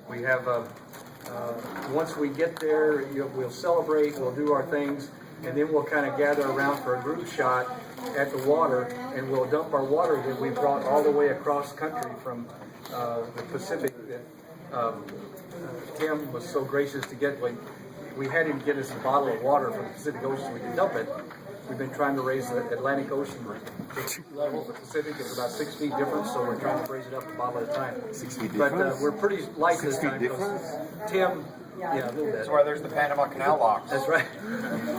We have, once we get there, we'll celebrate, we'll do our things, and then we'll kind of gather around for a group shot at the water, and we'll dump our water that we brought all the way across country from the Pacific. Tim was so gracious to get, we had him get us a bottle of water from the Pacific Ocean so we could dump it. We've been trying to raise the Atlantic Ocean level. The Pacific is about 6 feet difference, so we're trying to raise it up a bottle at a time. 6 feet But difference? we're pretty light 6 this feet time. difference? Tim, yeah, a little bit. That's why there's the Panama Canal locks. That's right.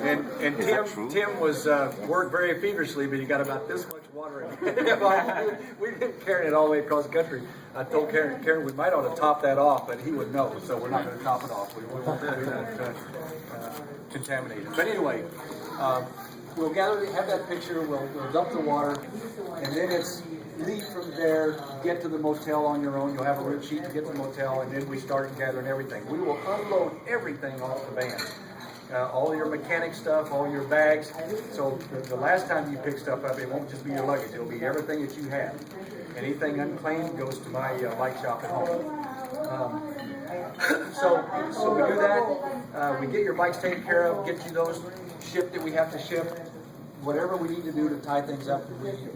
And Is that true? Tim was worked very feverishly, but he got about this much water in it. We've been carrying it all the way across the country. I told Karen we might ought to top that off, but he would know, so we're not going to top it off. We won't contaminate it. But anyway, we'll gather, have that picture, we'll dump the water, and then it's leave from there, get to the motel on your own. You'll have a route sheet to get to the motel, and then we start gathering everything. We will unload everything off the van. All your mechanic stuff, all your bags. So the last time you pick stuff up, it won't just be your luggage. It'll be everything that you have. Anything unclaimed goes to my bike shop at home. So we do that. We get your bikes taken care of, get you those shipped that we have to ship. Whatever we need to do to tie things up,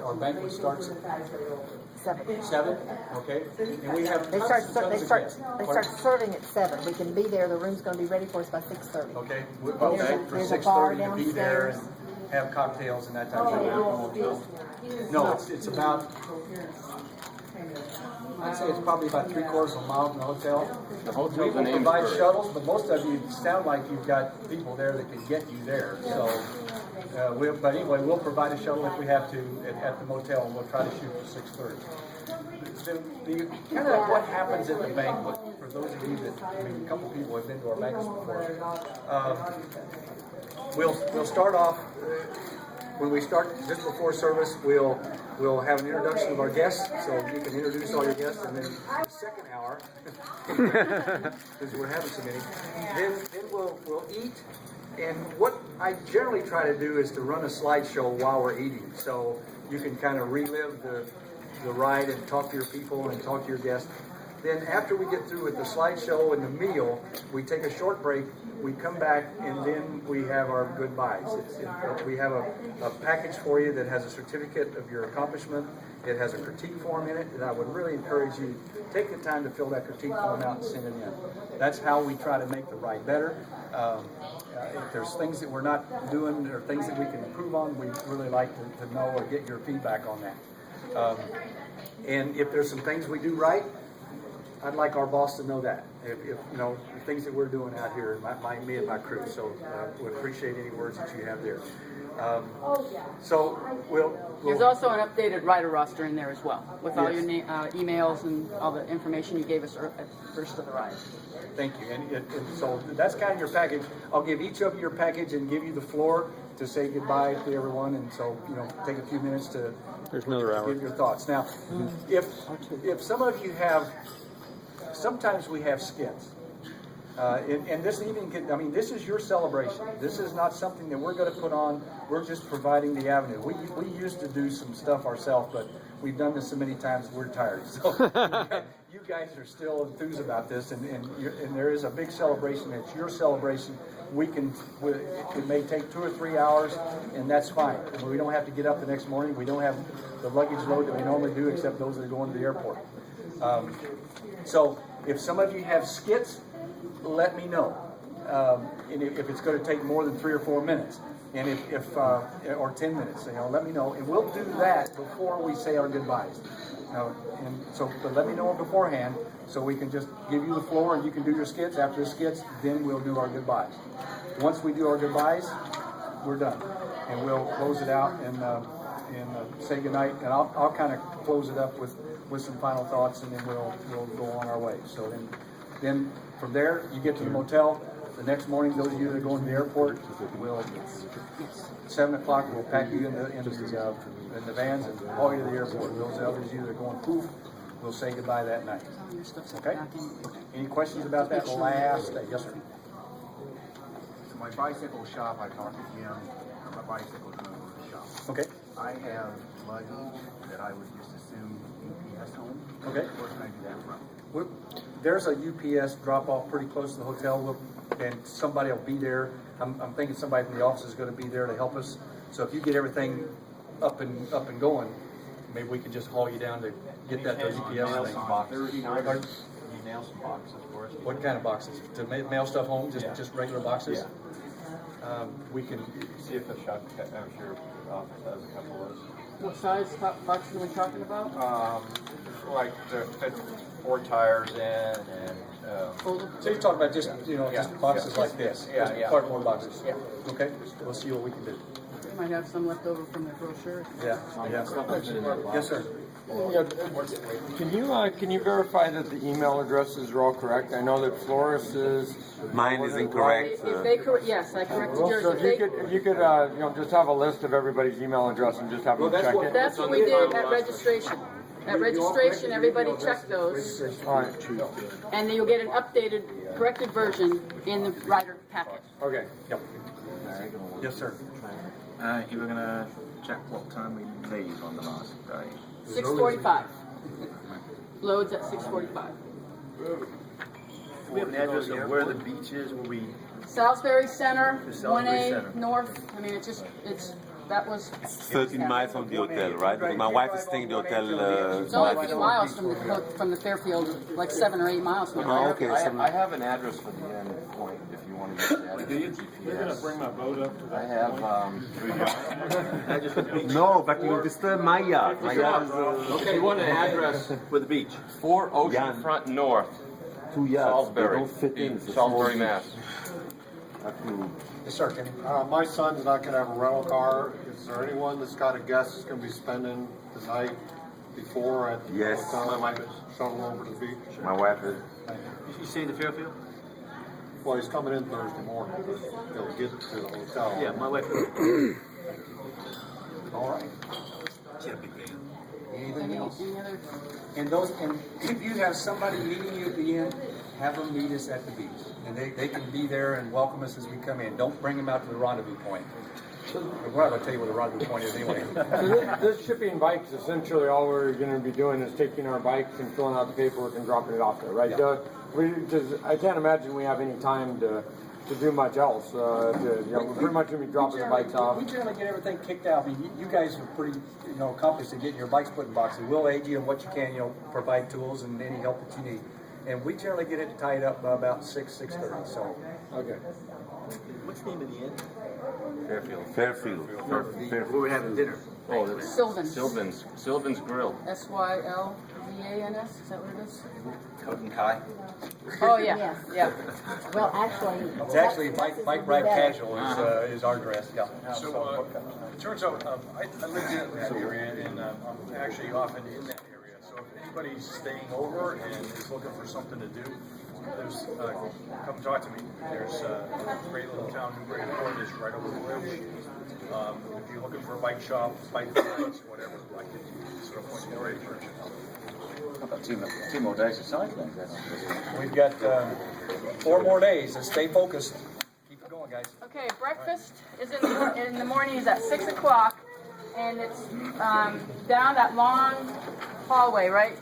our banquet starts at 7, okay? And we have They tons start of guests. serving at 7. We can be there. The room's going to be ready for us by 6:30. Okay, okay, for There's a bar 6:30 to be there downstairs. and have cocktails and that type of thing. No, it's about, I'd say it's probably about 3/4 of a mile from the hotel. The hotel's We in will provide Amesbury. shuttles, but most of you sound like you've got people there that can get you there. So, but anyway, we'll provide a shuttle if we have to at the motel, and we'll try to shoot for 6:30. The kind of what happens at the banquet, for those of you that, a couple people have been to our banquets before, we'll start off, when we start just before service, we'll have an introduction of our guests, so you can introduce all your guests, and then the second hour, because we're having so many, then we'll eat, and what I generally try to do is to run a slideshow while we're eating, so you can kind of relive the ride and talk to your people and talk to your guests. Then after we get through with the slideshow and the meal, we take a short break, we come back, and then we have our goodbyes. We have a package for you that has a certificate of your accomplishment. It has a critique form in it, and I would really encourage you, take the time to fill that critique form out and send it in. That's how we try to make the ride better. If there's things that we're not doing or things that we can improve on, we'd really like to know or get your feedback on that. And if there's some things we do right, I'd like our boss to know that. If the things that we're doing out here, me and my crew. So would appreciate any words that you have there. So we'll There's also an updated rider roster in there as well, with all your emails and all the information you gave us at first of the ride. Thank you. And so that's kind of your package. I'll give each of you your package and give you the floor to say goodbye to everyone. And so, take a few minutes to There's another hour. give your thoughts. Now, if some of you have, sometimes we have skits. And this evening, this is your celebration. This is not something that we're going to put on. We're just providing the avenue. We used to do some stuff ourselves, but we've done this so many times we're tired. So you guys are still enthused about this, and there is a big celebration. It's your celebration. It may take 2 or 3 hours, and that's fine. We don't have to get up the next morning. We don't have the luggage load that we normally do, except those that are going to the airport. So if some of you have skits, let me know. And if it's going to take more than 3 or 4 minutes, and or 10 minutes, let me know, and we'll do that before we say our goodbyes. But let me know beforehand, so we can just give you the floor, and you can do your skits. After the skits, then we'll do our goodbyes. Once we do our goodbyes, we're done, and we'll close it out and say goodnight. And I'll kind of close it up with some final thoughts, and then we'll go on our way. So then from there, you get to the motel. The next morning, those of you that are going to the airport, 7 o'clock, we'll pack you in the vans and haul you to the airport. Those others of you that are going poof, we'll say goodbye that night. Okay? Any questions about that last day? Yes, sir. So my bicycle shop, I talked to Jim, my bicycle shop. Okay. I have luggage that I would just assume UPS home. Okay. Where can I do that from? there's a UPS drop off pretty close to the hotel, and somebody will be there. I'm thinking somebody from the office is gonna be there to help us. So if you get everything up and going, maybe we can just haul you down to get that to UPS thing. Pardon? You nail some boxes for us. What kind of boxes? To mail stuff home, just regular boxes? We can, See if the shop, I'm sure office has a couple of those. What size boxes are we talking about? Like to fit 4 tires in and, Folder? so you're talking about just, just boxes Yeah. like this? Yeah, just yeah. Cardboard boxes? Yeah. Okay, we'll see what we can do. We might have some left over from the brochure. Yeah. Yes, sir. Yeah, can you verify that the email addresses are all correct? I know that Flores is. Mine is incorrect. If they yes, I corrected yours. So If if you could, just have a list of everybody's email address and just have them check it. That's what we did at registration. At registration, everybody checked those, All right. and then you'll get an updated, corrected version in the rider packet. Okay. Yep. Yes, sir. You were gonna check what time we leave on the last day. 6:45. Loads at 6:45. We have an address of where the beach is, where we. Salisbury Center, The Salisbury 1A Center. North. I mean, that was. 13 miles from the hotel, right? Because my wife is staying in the hotel. It's only a few miles from the Fairfield, like 7 or 8 miles from Oh, there. okay. I have an address for the end point if you want to use that. Do you? You're gonna bring my boat up to I have, No, but you disturb my yard. My yard is Okay, you want an address For the beach. for Yeah. Oceanfront North, 2 yards. Salisbury, They don't fit in. in It's a Salisbury, small Mass. beach. Have to- Yes, sir, Kenny. My son's not gonna have a rental car. Is there anyone that's got a guest that's gonna be spending the night before at the Yes. hotel? Shuttle over to the beach? My wife is. You say the Fairfield? Well, he's coming in Thursday morning, but he'll get to the hotel. Yeah, my wife. All right. She had a big van. Anything else? Any other? And if you have somebody meeting you at the end, have them meet us at the beach. And they can be there and welcome us as we come in. Don't bring them out to the rendezvous point. Well, I'll tell you where the rendezvous point is anyway. So this shipping bikes, essentially all we're gonna be doing is taking our bikes and filling out the paperwork and dropping it off there, right? Yeah. I can't imagine we have any time to do much else. We're pretty much gonna be dropping the bikes off. We generally get everything kicked out. I mean, you guys are pretty, accomplished in getting your bikes put in boxes. We'll aid you in what you can, provide tools and any help that you need. And we generally get it tied up by about 6:30. So, Okay. What's the name of the inn? Fairfield. Where we're having dinner. Oh, that's Sylvan's. Sylvan's Grill. SYLVANS, is that what it is? Coat and Kai. Oh, yeah, Yes. yeah. Well, actually. it's actually Texas bike would be ride better. casual is our dress. Yeah. So, it turns out, I live in that area, and I'm actually often in that area. So if anybody's staying over and is looking for something to do, there's, come talk to me. There's a great little town, New Braintree, is right over the bridge. If you're looking for a bike shop, bike rides, whatever, I can sort of point you in the right direction. About two more days of cycling. We've got 4 more days, so stay focused. Keep it going, guys. Okay, breakfast is in the morning is at 6 o'clock, and it's down that long hallway, right?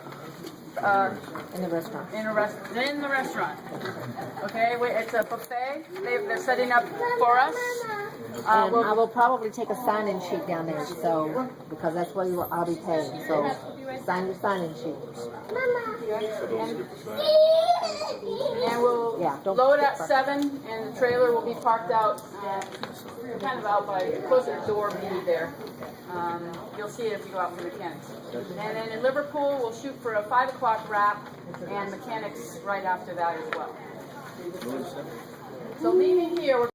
In the restaurant. In the restaurant. Okay, it's a buffet. They're setting up for us. And I will probably take a sign-in sheet down there, so, because that's where I'll be paying, so sign your sign-in sheet. And we'll Yeah, don't load skip at her. 7, and the trailer will be parked out, kind of out by, close to the door maybe there. You'll see it if you go out for mechanics. And then in Liverpool, we'll shoot for a 5 o'clock wrap, and mechanics right after that as well. So leaving here, we're